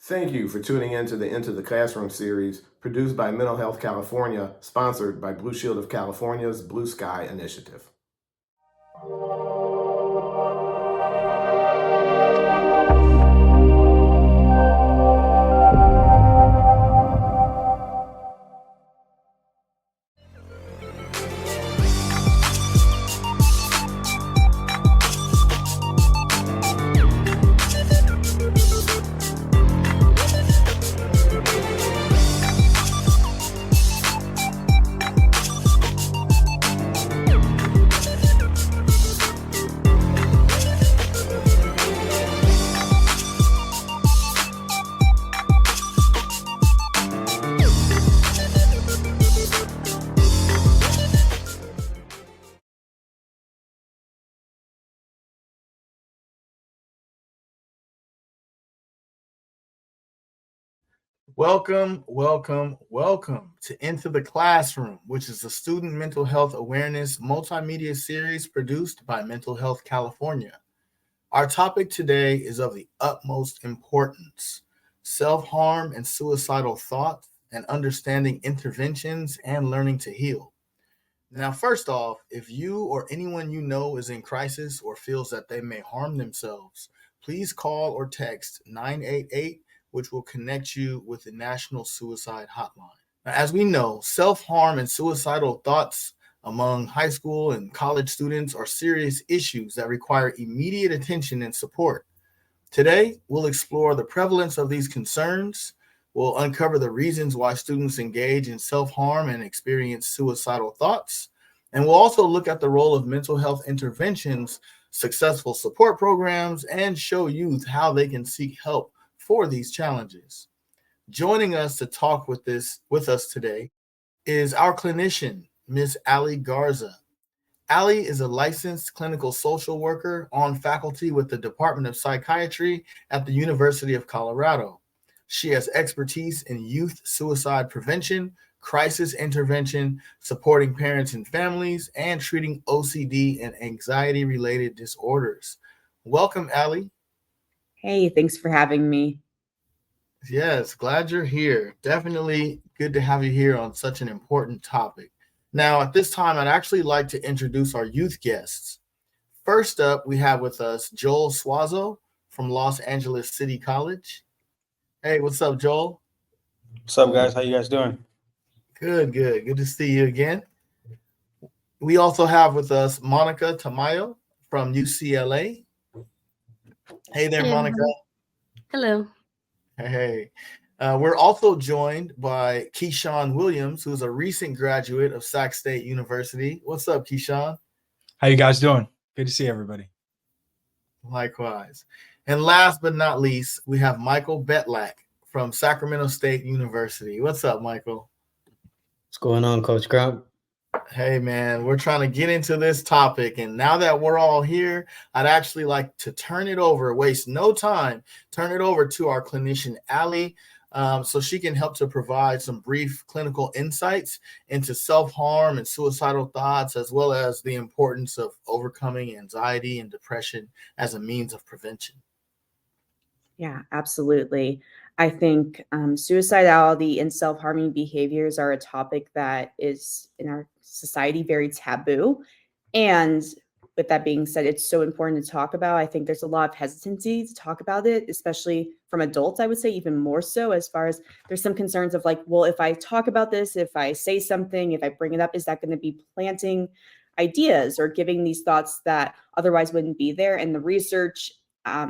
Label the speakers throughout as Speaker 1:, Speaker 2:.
Speaker 1: Thank you for tuning in to the Into the Classroom series produced by Mental Health California, sponsored by Blue Shield of California's Blue Sky Initiative. Welcome to Into the Classroom, which is a student mental health awareness multimedia series produced by Mental Health California. Our topic today is of the utmost importance: self-harm and suicidal thoughts, and understanding interventions and learning to heal. Now, first off, if you or anyone you know is in crisis or feels that they may harm themselves, please call or text 988, which will connect you with the National Suicide Hotline. Now, as we know, self-harm and suicidal thoughts among high school and college students are serious issues that require immediate attention and support. Today, we'll explore the prevalence of these concerns. We'll uncover the reasons why students engage in self-harm and experience suicidal thoughts. And we'll also look at the role of mental health interventions, successful support programs, and show youth how they can seek help for these challenges. Joining us to talk with us today is our clinician, Ms. Ali Garza. Ali is a licensed clinical social worker on faculty with the Department of Psychiatry at the University of Colorado. She has expertise in youth suicide prevention, crisis intervention, supporting parents and families, and treating OCD and anxiety-related disorders. Welcome, Ali.
Speaker 2: Hey, thanks for having me.
Speaker 1: Yes, glad you're here. Definitely good to have you here on such an important topic. Now, at this time, I'd actually like to introduce our youth guests. First up, we have with us Joel Suazo from Los Angeles City College. Hey, what's up, Joel?
Speaker 3: What's up, guys? How you guys doing?
Speaker 1: Good. Good to see you again. We also have with us Monica Tamayo from UCLA. Hey there,
Speaker 4: Hello.
Speaker 1: Monica.
Speaker 4: Hello.
Speaker 1: Hey. We're also joined by Keyshawn Williams, who's a recent graduate of Sac State University. What's up, Keyshawn?
Speaker 5: How you guys doing? Good to see everybody.
Speaker 1: Likewise. And last but not least, we have Michael Betlak from Sacramento State University. What's up, Michael?
Speaker 6: What's going on, Coach Crump?
Speaker 1: Hey, man, we're trying to get into this topic. And now that we're all here, I'd actually like to waste no time, turn it over to our clinician, Ali, so she can help to provide some brief clinical insights into self-harm and suicidal thoughts, as well as the importance of overcoming anxiety and depression as a means of prevention.
Speaker 2: Yeah, absolutely. I think suicidality and self-harming behaviors are a topic that is in our society very taboo. And with that being said, it's so important to talk about. I think there's a lot of hesitancy to talk about it, especially from adults, I would say even more so, as far as there's some concerns of like, well, if I talk about this, if I say something, if I bring it up, is that going to be planting ideas or giving these thoughts that otherwise wouldn't be there? And the research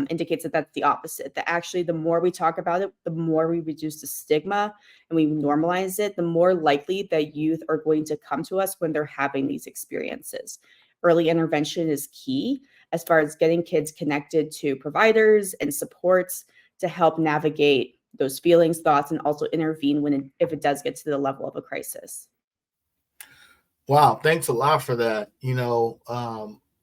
Speaker 2: indicates that that's the opposite, that actually the more we talk about it, the more we reduce the stigma and we normalize it, the more likely that youth are going to come to us when they're having these experiences. Early intervention is key as far as getting kids connected to providers and supports to help navigate those feelings, thoughts, and also intervene if it does get to the level of a crisis.
Speaker 1: Wow, thanks a lot for that.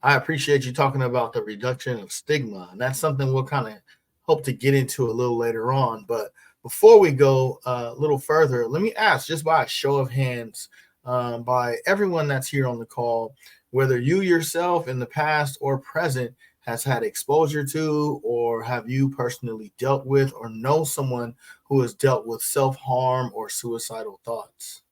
Speaker 1: I appreciate you talking about the reduction of stigma, and that's something we'll kind of hope to get into a little later on. But before we go a little further, let me ask, just by a show of hands, by everyone that's here on the call, whether you yourself in the past or present has had exposure to, or have you personally dealt with or know someone who has dealt with self-harm or suicidal thoughts?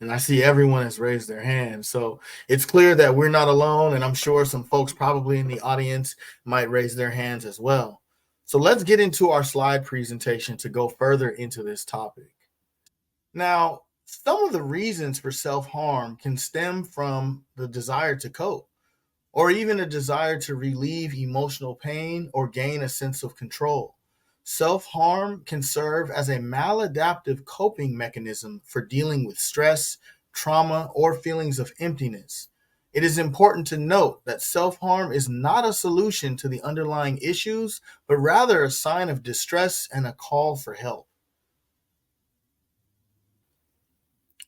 Speaker 1: And I see everyone has raised their hand. So it's clear that we're not alone. And I'm sure some folks probably in the audience might raise their hands as well. So let's get into our slide presentation to go further into this topic. Now, some of the reasons for self-harm can stem from the desire to cope, or even a desire to relieve emotional pain or gain a sense of control. Self-harm can serve as a maladaptive coping mechanism for dealing with stress, trauma, or feelings of emptiness. It is important to note that self-harm is not a solution to the underlying issues, but rather a sign of distress and a call for help.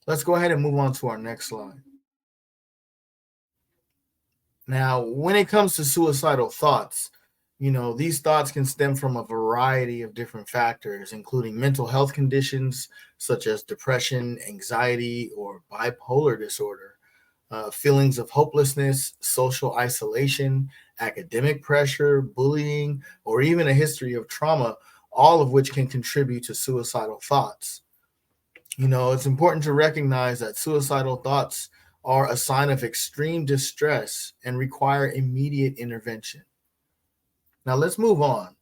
Speaker 1: Let's go ahead and move on to our next slide. Now, when it comes to suicidal thoughts, these thoughts can stem from a variety of different factors, including mental health conditions such as depression, anxiety, or bipolar disorder, feelings of hopelessness, social isolation, academic pressure, bullying, or even a history of trauma, all of which can contribute to suicidal thoughts. It's important to recognize that suicidal thoughts are a sign of extreme distress and require immediate intervention. Now let's move on.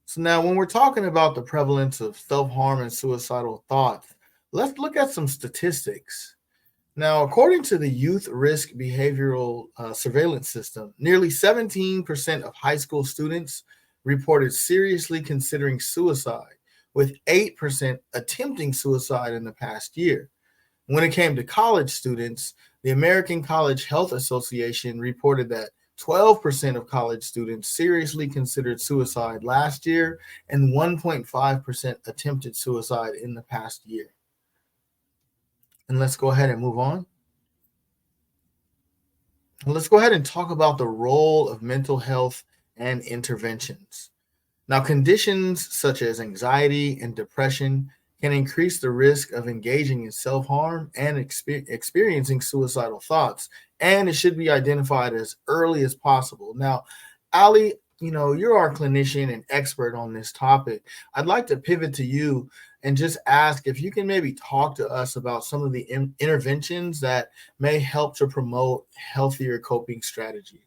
Speaker 1: So now when we're talking about the prevalence of self-harm and suicidal thoughts, let's look at some statistics. Now, according to the Youth Risk Behavioral Surveillance System, nearly 17% of high school students reported seriously considering suicide, with 8% attempting suicide in the past year. When it came to college students, the American College Health Association reported that 12% of college students seriously considered suicide last year, and 1.5% attempted suicide in the past year. And let's go ahead and move on. Let's go ahead and talk about the role of mental health and interventions. Now, conditions such as anxiety and depression can increase the risk of engaging in self-harm and experiencing suicidal thoughts, and it should be identified as early as possible. Now, Ali, you're our clinician and expert on this topic. I'd like to pivot to you and just ask if you can maybe talk to us about some of the interventions that may help to promote healthier coping strategies.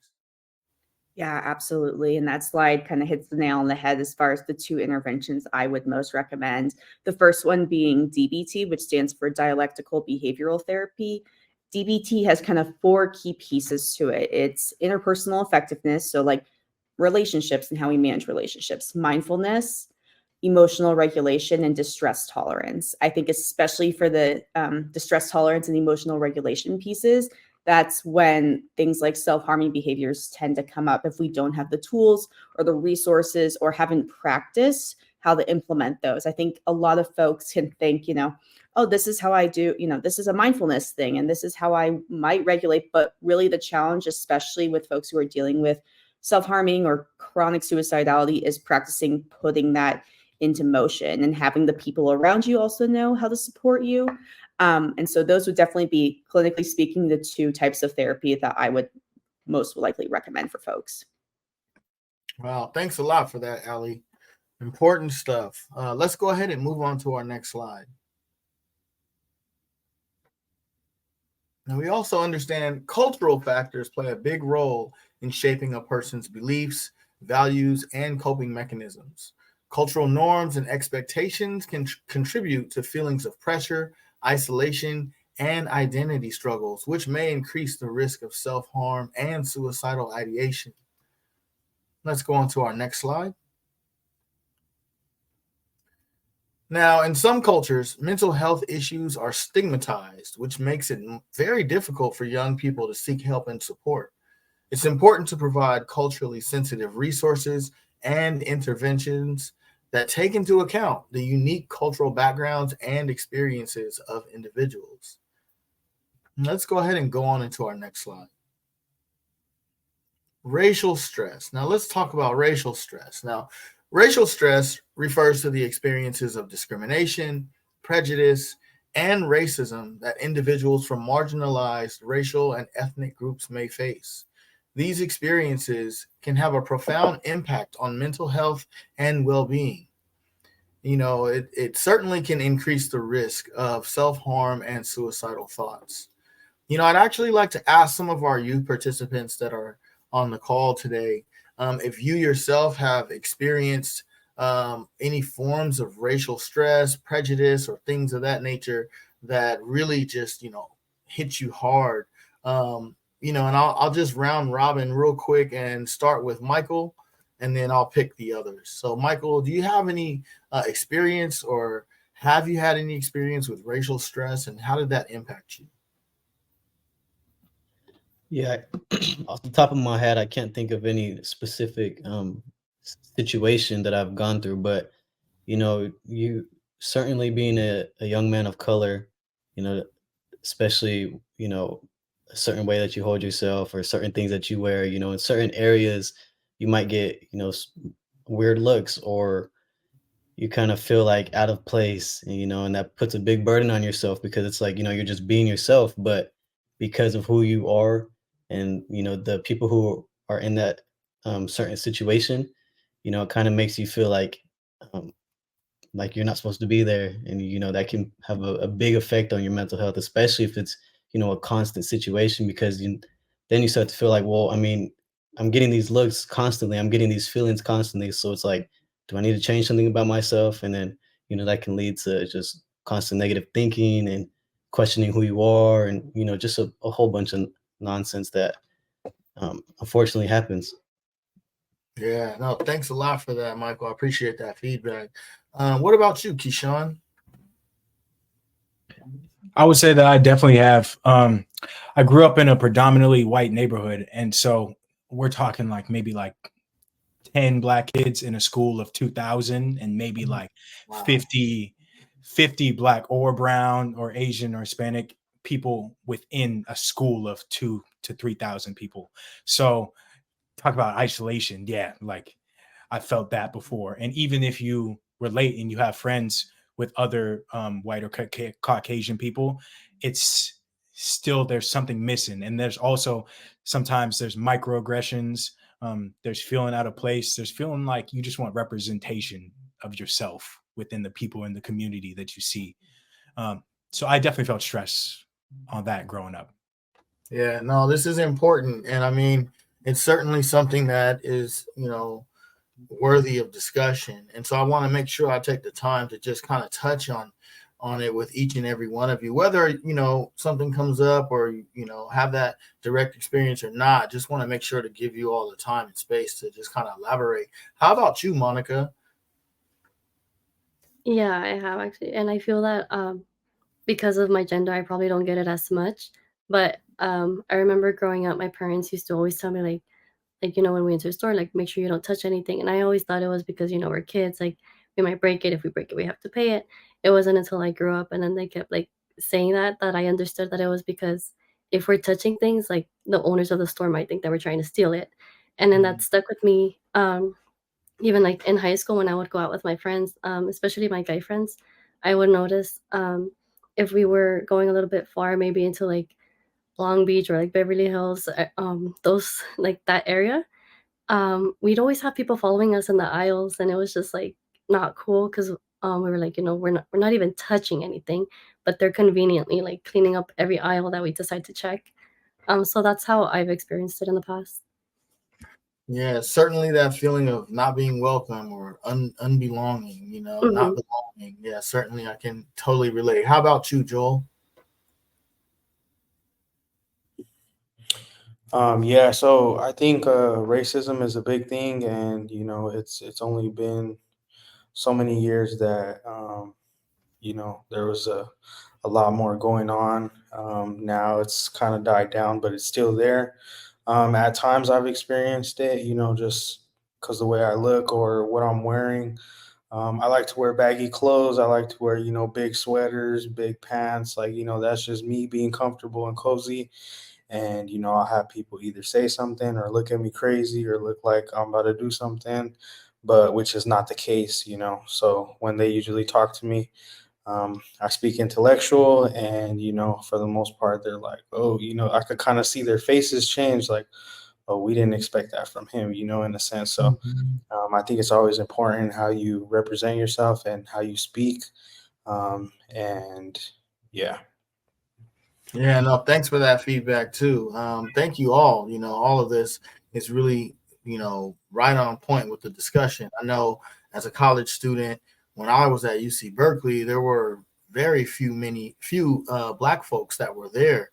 Speaker 2: Yeah, absolutely. And that slide kind of hits the nail on the head as far as the two interventions I would most recommend. The first one being DBT, which stands for dialectical behavioral therapy. DBT has kind of four key pieces to it. It's interpersonal effectiveness, so like relationships and how we manage relationships, mindfulness, emotional regulation, and distress tolerance. I think especially for the distress tolerance and emotional regulation pieces, that's when things like self-harming behaviors tend to come up if we don't have the tools or the resources or haven't practiced how to implement those. I think a lot of folks can think, oh, this is how I do, this is a mindfulness thing and this is how I might regulate. But really the challenge, especially with folks who are dealing with self-harming or chronic suicidality, is practicing putting that into motion and having the people around you also know how to support you. And so those would definitely be, clinically speaking, the two types of therapy that I would most likely recommend for folks.
Speaker 1: Wow, thanks a lot for that, Ali. Important stuff. Let's go ahead and move on to our next slide. Now, we also understand cultural factors play a big role in shaping a person's beliefs, values, and coping mechanisms. Cultural norms and expectations can contribute to feelings of pressure, isolation, and identity struggles, which may increase the risk of self-harm and suicidal ideation. Let's go on to our next slide. Now, in some cultures, mental health issues are stigmatized, which makes it very difficult for young people to seek help and support. It's important to provide culturally sensitive resources and interventions that take into account the unique cultural backgrounds and experiences of individuals. Let's go ahead and go on into our next slide. Racial stress. Now let's talk about racial stress. Now, racial stress refers to the experiences of discrimination, prejudice, and racism that individuals from marginalized racial and ethnic groups may face. These experiences can have a profound impact on mental health and well being. It certainly can increase the risk of self harm and suicidal thoughts. I'd actually like to ask some of our youth participants that are on the call today if you yourself have experienced any forms of racial stress, prejudice, or things of that nature that really just, hit you hard. And I'll just round robin real quick and start with Michael, and then I'll pick the others. So, Michael, do you have any experience, or have you had any experience with racial stress, and how did that impact you?
Speaker 6: Yeah, off the top of my head, I can't think of any specific situation that I've gone through, but you certainly being a young man of color, you know, especially, a certain way that you hold yourself or certain things that you wear, in certain areas, you might get, weird looks, or you kind of feel like out of place, and, and that puts a big burden on yourself because it's like, you're just being yourself, but because of who you are and, the people who are in that certain situation, it kind of makes you feel um, like you're not supposed to be there. And, that can have a big effect on your mental health, especially if it's, a constant situation, because then you start to feel like, well, I mean, I'm getting these looks constantly, I'm getting these feelings constantly. So it's like, do I need to change something about myself? And then, that can lead to just constant negative thinking and questioning who you are, and, just a whole bunch of nonsense that unfortunately happens.
Speaker 1: Yeah, no, thanks a lot for that, Michael. I appreciate that feedback. What about you, Keyshawn?
Speaker 5: I would say that I definitely have. I grew up in a predominantly white neighborhood, and so we're talking like maybe like 10 black kids in a school of 2,000, and maybe like
Speaker 1: Wow.
Speaker 5: 50 black or brown or Asian or Hispanic people within a school of 2 to 3,000 people. So talk about isolation. Yeah, like I felt that before. And even if you relate and you have friends with other white or Caucasian people, it's still there's something missing. And there's also sometimes there's microaggressions. There's feeling out of place. There's feeling like you just want representation of yourself within the people in the community that you see. So I definitely felt stress on that growing up.
Speaker 1: Yeah, no, this is important. And I mean, it's certainly something that is, worthy of discussion. And so I want to make sure I take the time to just kind of touch on it with each and every one of you, whether, something comes up or, have that direct experience or not. Just want to make sure to give you all the time and space to just kind of elaborate. How about you, Monica?
Speaker 4: Yeah, I have actually, and I feel that because of my gender, I probably don't get it as much. But I remember growing up, my parents used to always tell me like when we went to the store, like make sure you don't touch anything. And I always thought it was because we're kids, like we might break it. If we break it, we have to pay it. It wasn't until I grew up and then they kept like saying that I understood that it was because if we're touching things, like the owners of the store might think that we're trying to steal it. And then that stuck with me. Even like in high school when I would go out with my friends, especially my guy friends, I would notice if we were going a little bit far, maybe into like Long Beach or like Beverly Hills, those like that area, we'd always have people following us in the aisles, and it was just like not cool because we were like, we're not even touching anything, but they're conveniently like cleaning up every aisle that we decide to check. So that's how I've experienced it in the past.
Speaker 1: Yeah, certainly that feeling of not being welcome or unbelonging, not
Speaker 4: Mhm.
Speaker 1: belonging. Yeah, certainly I can totally relate. How about you, Joel?
Speaker 3: Yeah, so I think racism is a big thing, and it's only been so many years that there was a lot more going on. Now it's kind of died down, but it's still there. At times I've experienced it, just because the way I look or what I'm wearing. I like to wear baggy clothes. I like to wear, big sweaters, big pants. Like, that's just me being comfortable and cozy. And, I'll have people either say something or look at me crazy or look like I'm about to do something, but which is not the case. So when they usually talk to me, I speak intellectual, and for the most part, they're like, oh, I could kind of see their faces change, like, oh, we didn't expect that from him, in a sense. So I think it's always important how you represent yourself and how you speak. And yeah.
Speaker 1: Yeah, no, thanks for that feedback too. Thank you all. All of this is really, right on point with the discussion. I know as a college student, when I was at UC Berkeley, there were very few Black folks that were there.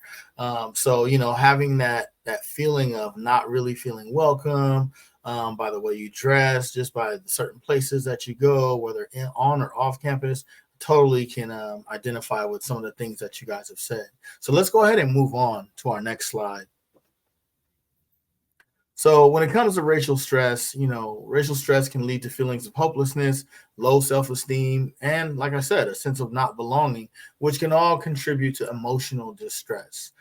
Speaker 1: So having that feeling of not really feeling welcome by the way you dress, just by the certain places that you go, whether on or off campus, totally can identify with some of the things that you guys have said. So let's go ahead and move on to our next slide. So when it comes to racial stress, racial stress can lead to feelings of hopelessness, low self-esteem, and like I said, a sense of not belonging, which can all contribute to emotional distress.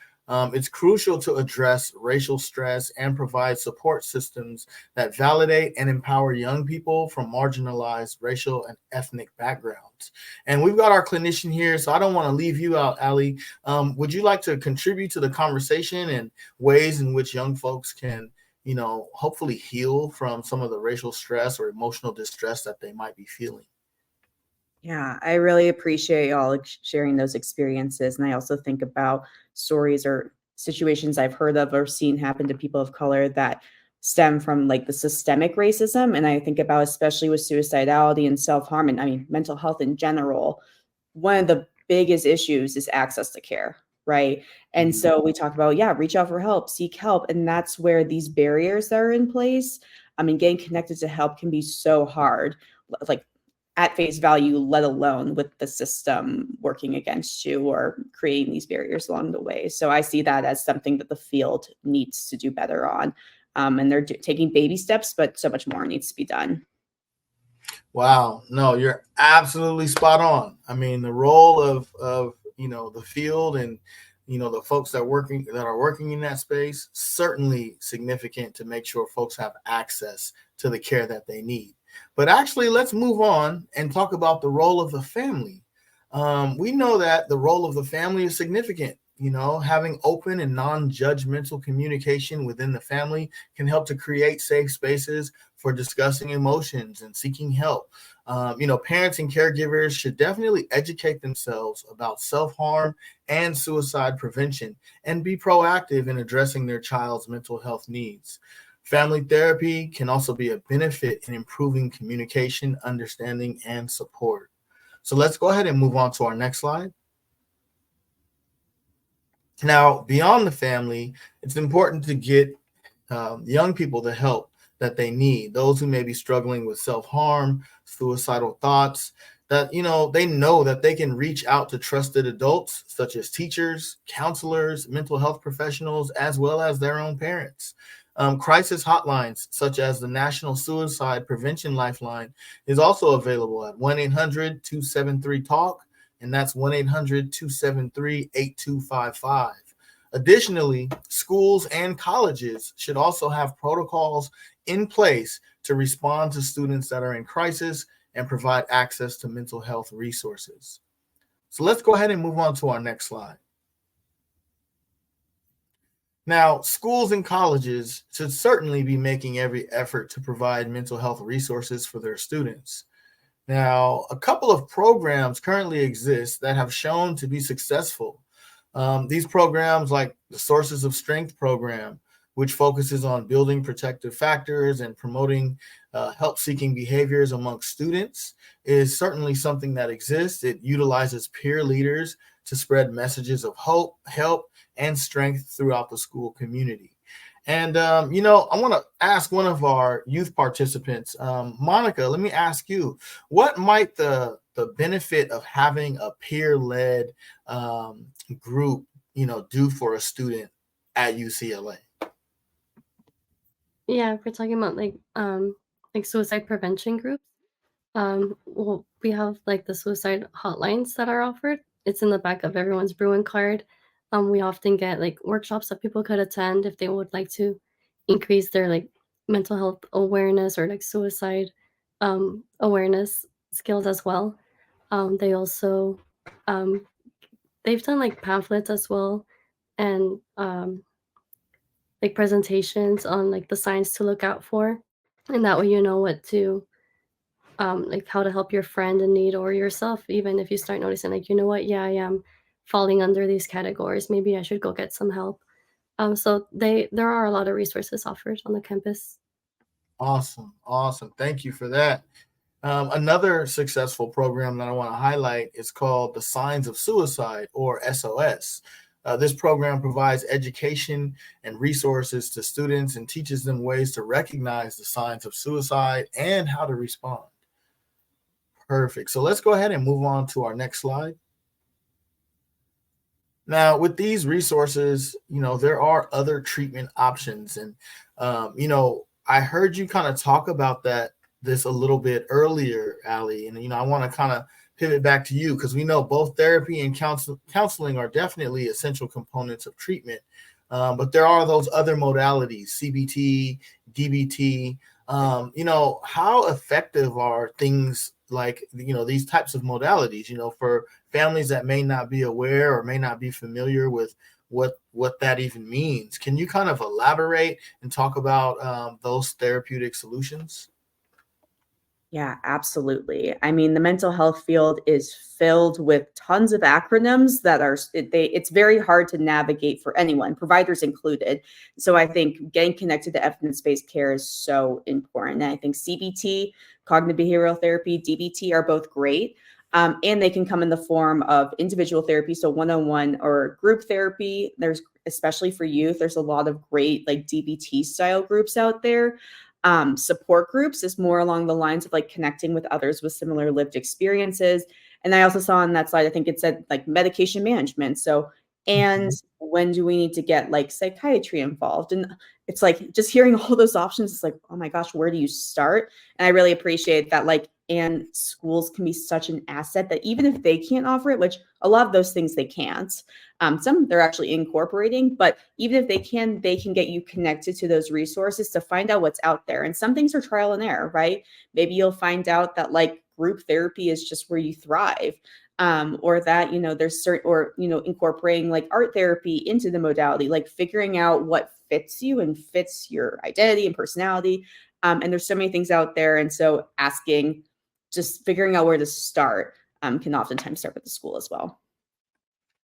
Speaker 1: It's crucial to address racial stress and provide support systems that validate and empower young people from marginalized racial and ethnic backgrounds. And we've got our clinician here, so I don't want to leave you out, Ali. Would you like to contribute to the conversation and ways in which young folks can hopefully heal from some of the racial stress or emotional distress that they might be feeling?
Speaker 2: Yeah, I really appreciate y'all sharing those experiences. And I also think about stories or situations I've heard of or seen happen to people of color that stem from like the systemic racism. And I think about, especially with suicidality and self-harm, and I mean, mental health in general, one of the biggest issues is access to care, right? And so we talk about, yeah, reach out for help, seek help. And that's where these barriers that are in place, I mean, getting connected to help can be so hard. Like at face value, let alone with the system working against you or creating these barriers along the way. So I see that as something that the field needs to do better on. And they're taking baby steps, but so much more needs to be done.
Speaker 1: Wow, no, you're absolutely spot on. I mean, the role of the field and the folks that are working in that space, certainly significant to make sure folks have access to the care that they need. But actually, let's move on and talk about the role of the family. We know that the role of the family is significant. Having open and non-judgmental communication within the family can help to create safe spaces for discussing emotions and seeking help. Parents and caregivers should definitely educate themselves about self-harm and suicide prevention and be proactive in addressing their child's mental health needs. Family therapy can also be a benefit in improving communication, understanding, and support. So let's go ahead and move on to our next slide. Now, beyond the family, it's important to get young people the help that they need. Those who may be struggling with self-harm, suicidal thoughts, that they know that they can reach out to trusted adults such as teachers, counselors, mental health professionals, as well as their own parents. Crisis hotlines such as the National Suicide Prevention Lifeline is also available at 1-800-273-TALK, and that's 1-800-273-8255. Additionally, schools and colleges should also have protocols in place to respond to students that are in crisis and provide access to mental health resources. So let's go ahead and move on to our next slide. Now, schools and colleges should certainly be making every effort to provide mental health resources for their students. Now, a couple of programs currently exist that have shown to be successful. These programs, like the Sources of Strength program, which focuses on building protective factors and promoting help-seeking behaviors amongst students, is certainly something that exists. It utilizes peer leaders to spread messages of hope, help, and strength throughout the school community. And, I want to ask one of our youth participants, Monica, let me ask you, what might the benefit of having a peer-led group, do for a student at UCLA?
Speaker 4: Yeah, if we're talking about like suicide prevention groups, well, we have like the suicide hotlines that are offered. It's in the back of everyone's Bruin card. We often get like workshops that people could attend if they would like to increase their like mental health awareness or like suicide awareness skills as well. They also they've done like pamphlets as well, and like presentations on like the signs to look out for, and that way you know what to like how to help your friend in need or yourself, even if you start noticing like, you know what, yeah, I am falling under these categories, maybe I should go get some help. So there are a lot of resources offered on the campus.
Speaker 1: Awesome. Awesome. Thank you for that. Another successful program that I want to highlight is called the Signs of Suicide, or SOS. This program provides education and resources to students and teaches them ways to recognize the signs of suicide and how to respond. Perfect. So let's go ahead and move on to our next slide. Now, with these resources, there are other treatment options. And, I heard you kind of talk about this a little bit earlier, Ali. And, I want to kind of pivot back to you, because we know both therapy and counseling are definitely essential components of treatment. But there are those other modalities, CBT, DBT. How effective are things like, these types of modalities, for families that may not be aware or may not be familiar with what that even means? Can you kind of elaborate and talk about those therapeutic solutions?
Speaker 2: Yeah, absolutely. I mean, the mental health field is filled with tons of acronyms that it's very hard to navigate for anyone, providers included. So I think getting connected to evidence-based care is so important. And I think CBT, cognitive behavioral therapy, DBT are both great. And they can come in the form of individual therapy, so one-on-one or group therapy. There's, especially for youth, there's a lot of great like DBT style groups out there. Support groups is more along the lines of like connecting with others with similar lived experiences. And I also saw on that slide, I think it said like medication management. So, and when do we need to get like psychiatry involved? And it's like just hearing all those options, it's like, oh my gosh, where do you start? And I really appreciate that, like, and schools can be such an asset that even if they can't offer it, which a lot of those things they can't, some they're actually incorporating, but even if they can get you connected to those resources to find out what's out there. And some things are trial and error, right? Maybe you'll find out that like group therapy is just where you thrive. Or that, there's certain, or, incorporating like art therapy into the modality, like figuring out what fits you and fits your identity and personality. And there's so many things out there. And so just figuring out where to start can oftentimes start with the school as well.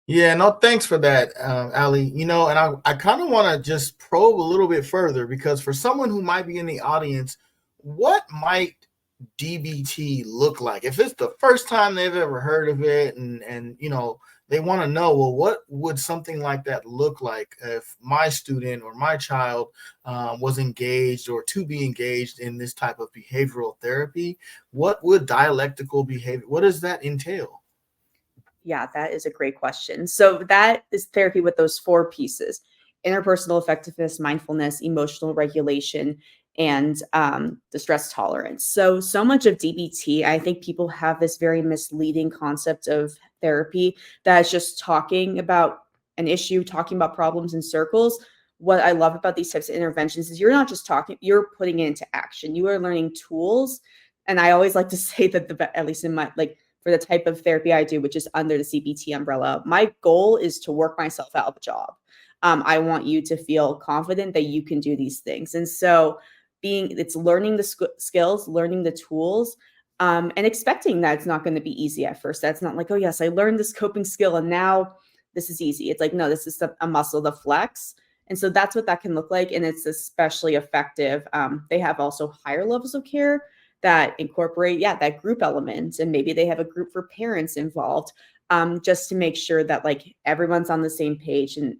Speaker 1: Yeah, no, thanks for that, Ali. And I kind of want to just probe a little bit further, because for someone who might be in the audience, what might DBT look like? If it's the first time they've ever heard of it, and they want to know, well, what would something like that look like if my student or my child was engaged or to be engaged in this type of behavioral therapy? What would dialectical behavior, what does that entail?
Speaker 2: Yeah, that is a great question. So that is therapy with those 4 pieces: interpersonal effectiveness, mindfulness, emotional regulation, and distress tolerance. So much of DBT, I think people have this very misleading concept of therapy that's just talking about an issue, talking about problems in circles. What I love about these types of interventions is you're not just talking, you're putting it into action. You are learning tools. And I always like to say that at least in my, like, for the type of therapy I do, which is under the CBT umbrella, my goal is to work myself out of a job. I want you to feel confident that you can do these things. And so it's learning the skills, learning the tools, and expecting that it's not going to be easy at first. That's not like, oh yes, I learned this coping skill and now this is easy. It's like, no, this is a muscle to flex. And so that's what that can look like. And it's especially effective. They have also higher levels of care that incorporate, that group element. And maybe they have a group for parents involved, just to make sure that like everyone's on the same page and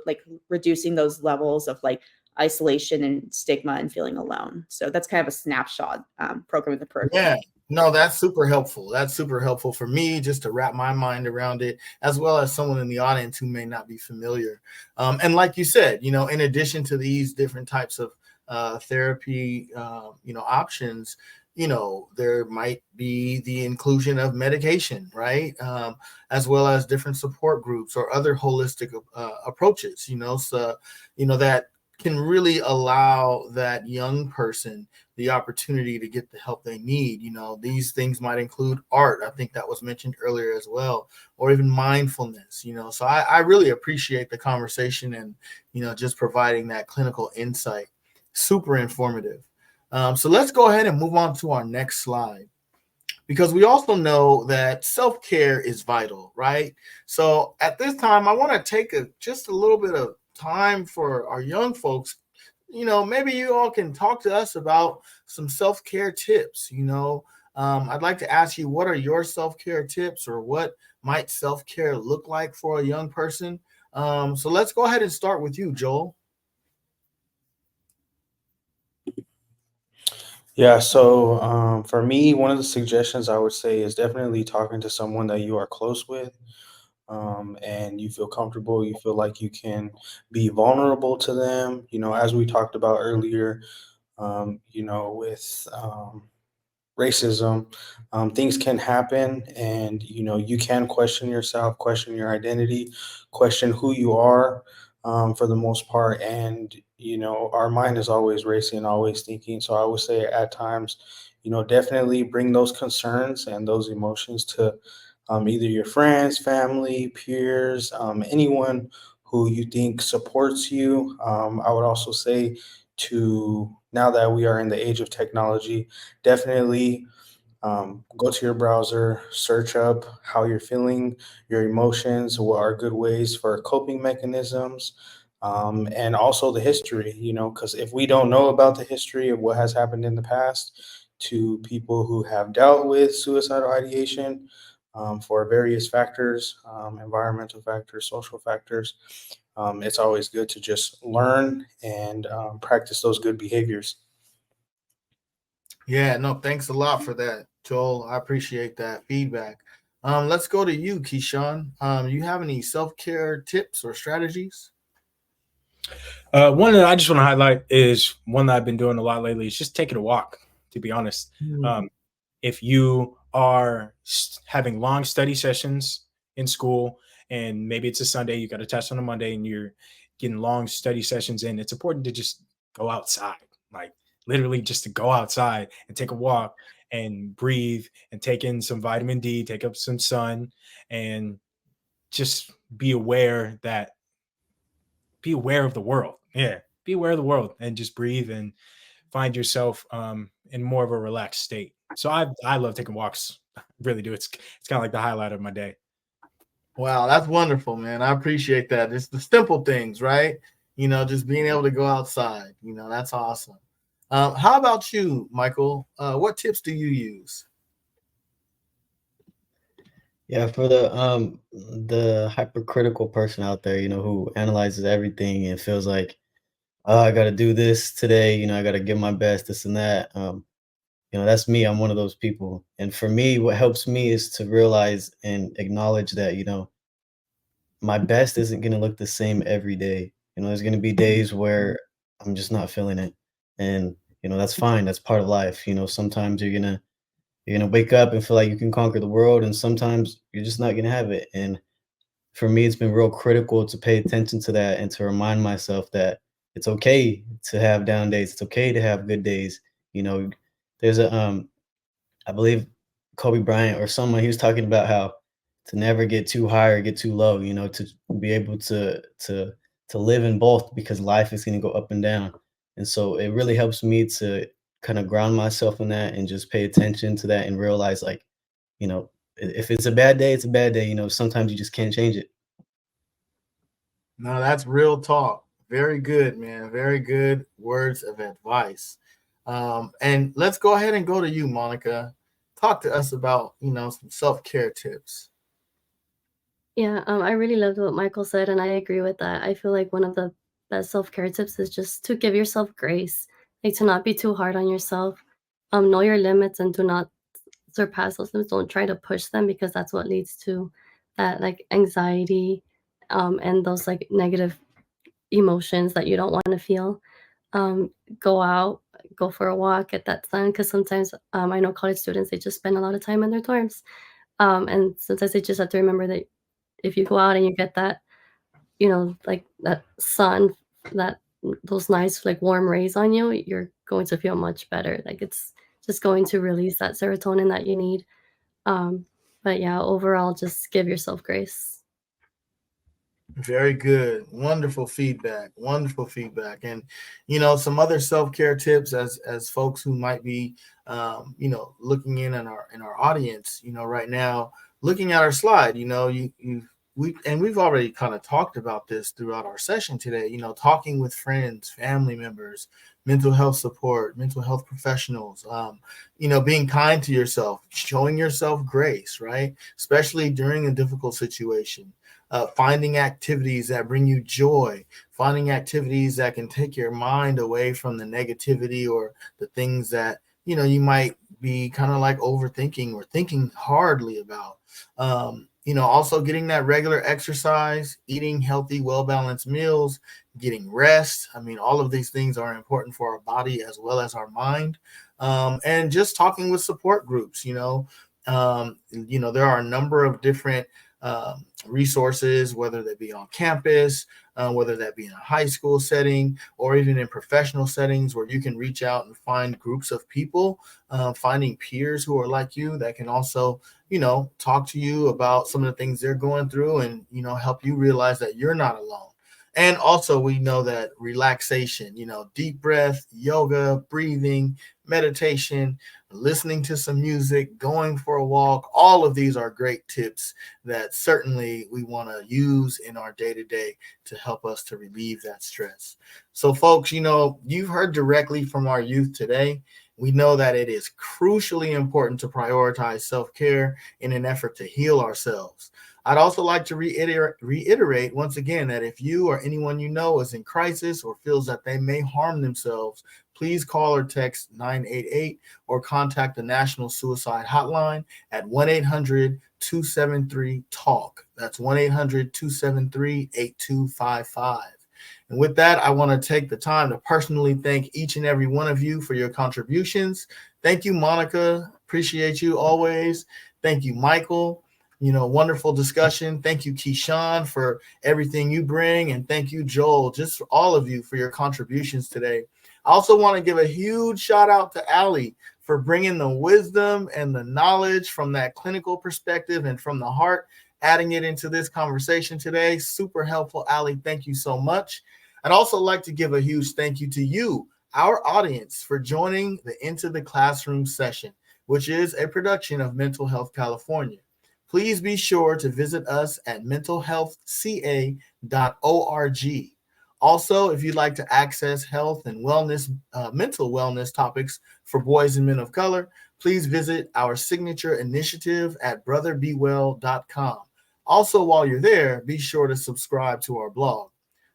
Speaker 2: like reducing those levels of like isolation and stigma and feeling alone. So that's kind of a snapshot program of the program.
Speaker 1: Yeah, no, that's super helpful. That's super helpful for me just to wrap my mind around it, as well as someone in the audience who may not be familiar. And like you said, in addition to these different types of therapy, options, there might be the inclusion of medication, right? As well as different support groups or other holistic approaches, so, that can really allow that young person the opportunity to get the help they need. These things might include art. I think that was mentioned earlier as well, or even mindfulness. So I really appreciate the conversation and, just providing that clinical insight. Super informative. So let's go ahead and move on to our next slide, because we also know that self-care is vital, right? So at this time, I want to take just a little bit of time for our young folks. Maybe you all can talk to us about some self-care tips. I'd like to ask you, what are your self-care tips, or what might self-care look like for a young person? So let's go ahead and start with you, Joel.
Speaker 3: Yeah, so for me, one of the suggestions I would say is definitely talking to someone that you are close with, and you feel comfortable, you feel like you can be vulnerable to them. As we talked about earlier, with racism, things can happen, and you can question yourself, question your identity, question who you are, for the most part. And our mind is always racing, always thinking. So I would say at times, definitely bring those concerns and those emotions to either your friends, family, peers, anyone who you think supports you. I would also say, to now that we are in the age of technology, definitely go to your browser, search up how you're feeling, your emotions, what are good ways for coping mechanisms, and also the history, because if we don't know about the history of what has happened in the past to people who have dealt with suicidal ideation, for various factors, environmental factors, social factors, it's always good to just learn and practice those good behaviors.
Speaker 1: Yeah, no, thanks a lot for that, Joel. I appreciate that feedback. Let's go to you, Keyshawn. You have any self-care tips or strategies?
Speaker 5: One that I just want to highlight is one that I've been doing a lot lately. Is just taking a walk. To be honest, if you are having long study sessions in school, and maybe it's a Sunday, you got a test on a Monday, and you're getting long study sessions in, it's important to just go outside, like literally just to go outside and take a walk and breathe and take in some vitamin D, take up some sun, and just be aware that be aware of the world. Yeah, be aware of the world and just breathe and find yourself in more of a relaxed state. So I love taking walks. I really do. It's kind of like the highlight of my day.
Speaker 1: Wow, that's wonderful, man. I appreciate that. It's the simple things, right? Just being able to go outside. That's awesome. How about you, Michael? What tips do you use?
Speaker 6: Yeah, for the hypercritical person out there, who analyzes everything and feels like, oh, I got to do this today, I got to give my best, this and that. That's me. I'm one of those people. And for me, what helps me is to realize and acknowledge that, my best isn't going to look the same every day. There's going to be days where I'm just not feeling it. And, that's fine. That's part of life. Sometimes you're gonna wake up and feel like you can conquer the world, and sometimes you're just not gonna have it. And for me, it's been real critical to pay attention to that and to remind myself that it's okay to have down days. It's okay to have good days. You know, there's I believe Kobe Bryant or someone, he was talking about how to never get too high or get too low, to be able to live in both, because life is going to go up and down. And so it really helps me to kind of ground myself in that and just pay attention to that and realize, like, if it's a bad day, it's a bad day. Sometimes you just can't change it.
Speaker 1: No, that's real talk. Very good, man. Very good words of advice. And let's go ahead and go to you, Monica. Talk to us about, some self-care tips.
Speaker 4: Yeah, I really loved what Michael said, and I agree with that. I feel like one of the best self-care tips is just to give yourself grace, like to not be too hard on yourself. Know your limits and do not surpass those limits. Don't try to push them, because that's what leads to that like anxiety, and those like negative emotions that you don't want to feel. Go out, go for a walk, get that sun, because sometimes I know college students, they just spend a lot of time in their dorms, and sometimes they just have to remember that if you go out and you get that, like that sun, that those nice like warm rays on you, you're going to feel much better. Like it's just going to release that serotonin that you need. But yeah, overall, just give yourself grace.
Speaker 1: Very good. Wonderful feedback. Wonderful feedback. And some other self-care tips as folks who might be looking in our audience, right now, looking at our slide, we've already kind of talked about this throughout our session today, talking with friends, family members, mental health support, mental health professionals, being kind to yourself, showing yourself grace, right? Especially during a difficult situation. Finding activities that bring you joy, finding activities that can take your mind away from the negativity or the things that, you might be kind of like overthinking or thinking hardly about. Also getting that regular exercise, eating healthy, well-balanced meals, getting rest. I mean, all of these things are important for our body as well as our mind. And just talking with support groups, there are a number of different resources, whether they be on campus, whether that be in a high school setting or even in professional settings where you can reach out and find groups of people, finding peers who are like you that can also, talk to you about some of the things they're going through and, help you realize that you're not alone. And also we know that relaxation, deep breath, yoga, breathing, meditation, listening to some music, going for a walk, all of these are great tips that certainly we want to use in our day-to-day to help us to relieve that stress. So folks, you've heard directly from our youth today. We know that it is crucially important to prioritize self-care in an effort to heal ourselves. I'd also like to reiterate once again that if you or anyone you know is in crisis or feels that they may harm themselves, please call or text 988 or contact the National Suicide Hotline at 1-800-273-TALK. That's 1-800-273-8255. And with that, I want to take the time to personally thank each and every one of you for your contributions. Thank you, Monica. Appreciate you always. Thank you, Michael. Wonderful discussion. Thank you, Keyshawn, for everything you bring. And thank you, Joel, just all of you for your contributions today. I also want to give a huge shout out to Allie for bringing the wisdom and the knowledge from that clinical perspective and from the heart, adding it into this conversation today. Super helpful, Allie. Thank you so much. I'd also like to give a huge thank you to you, our audience, for joining the Into the Classroom session, which is a production of Mental Health California. Please be sure to visit us at mentalhealthca.org. Also, if you'd like to access health and wellness, mental wellness topics for boys and men of color, please visit our signature initiative at brotherbewell.com. Also, while you're there, be sure to subscribe to our blog.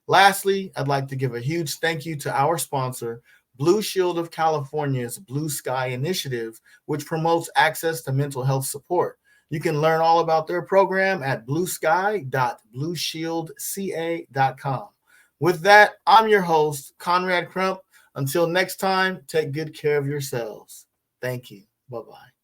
Speaker 1: Lastly, I'd like to give a huge thank you to our sponsor, Blue Shield of California's Blue Sky Initiative, which promotes access to mental health support. You can learn all about their program at bluesky.blueshieldca.com. With that, I'm your host, Conrad Crump. Until next time, take good care of yourselves. Thank you. Bye-bye.